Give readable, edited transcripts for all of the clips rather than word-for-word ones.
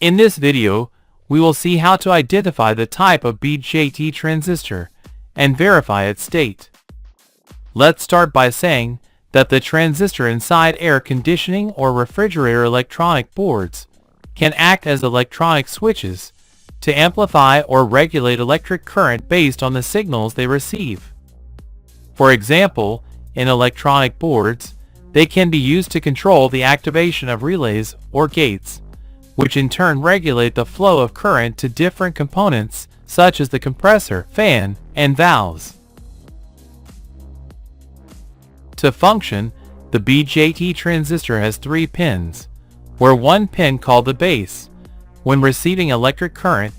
In this video, we will see how to identify the type of BJT transistor and verify its state. Let's start by saying that the transistor inside air conditioning or refrigerator electronic boards can act as electronic switches to amplify or regulate electric current based on the signals they receive. For example, in electronic boards, they can be used to control the activation of relays or gates, which in turn regulate the flow of current to different components such as the compressor, fan, and valves. To function, the BJT transistor has 3 pins, where one pin called the base, when receiving electric current,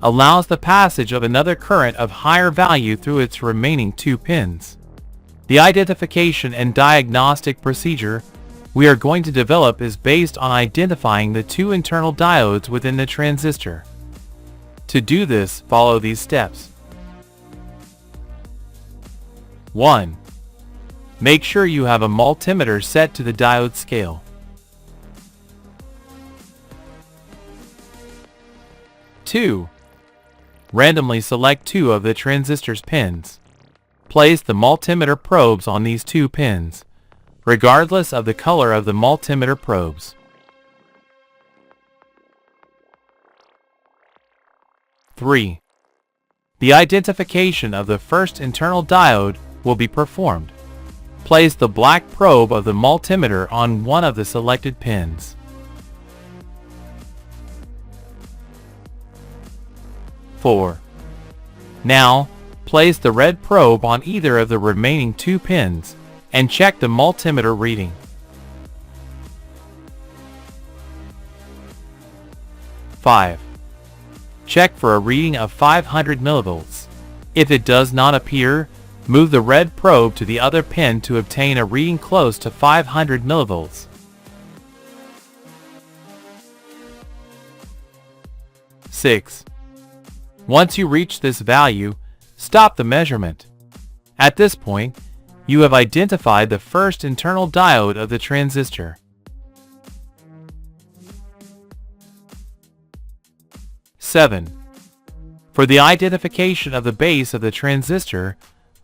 allows the passage of another current of higher value through its remaining 2 pins. The identification and diagnostic procedure we are going to develop is based on identifying the 2 internal diodes within the transistor. To do this, follow these steps. 1. Make sure you have a multimeter set to the diode scale. 2. Randomly select 2 of the transistor's pins. Place the multimeter probes on these 2 pins, regardless of the color of the multimeter probes. 3. The identification of the first internal diode will be performed. Place the black probe of the multimeter on one of the selected pins. 4. Now, place the red probe on either of the remaining 2 pins and check the multimeter reading. 5. Check for a reading of 500 millivolts. If it does not appear, move the red probe to the other pin to obtain a reading close to 500 millivolts. 6. Once you reach this value, stop the measurement. At this point, you have identified the first internal diode of the transistor. 7. For the identification of the base of the transistor,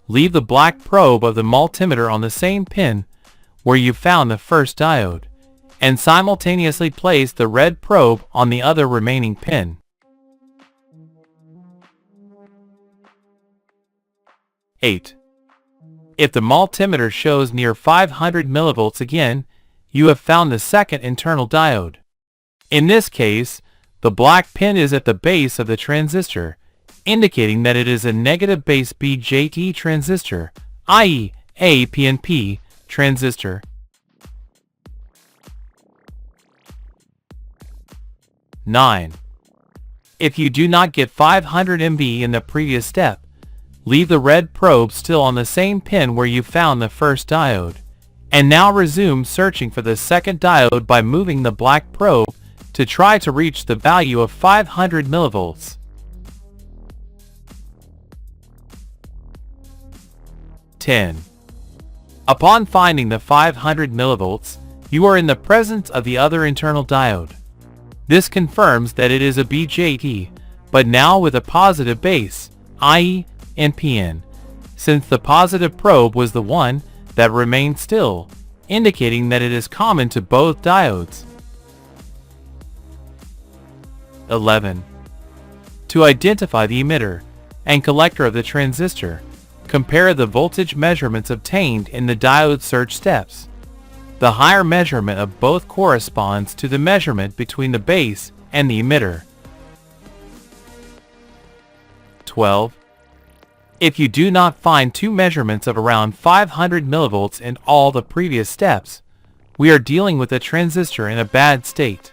leave the black probe of the multimeter on the same pin where you found the first diode, and simultaneously place the red probe on the other remaining pin. 8. If the multimeter shows near 500 millivolts again, you have found the second internal diode. In this case, the black pin is at the base of the transistor, indicating that it is a negative base BJT transistor, i.e. a PNP transistor. 9. If you do not get 500 MV in the previous step, leave the red probe still on the same pin where you found the first diode, and now resume searching for the second diode by moving the black probe to try to reach the value of 500 millivolts. 10. Upon finding the 500 millivolts, you are in the presence of the other internal diode. This confirms that it is a BJT, but now with a positive base, i.e. NPN, since the positive probe was the one that remained still, indicating that it is common to both diodes. 11. To identify the emitter and collector of the transistor, compare the voltage measurements obtained in the diode search steps. The higher measurement of both corresponds to the measurement between the base and the emitter. 12. If you do not find 2 measurements of around 500 millivolts in all the previous steps, we are dealing with a transistor in a bad state.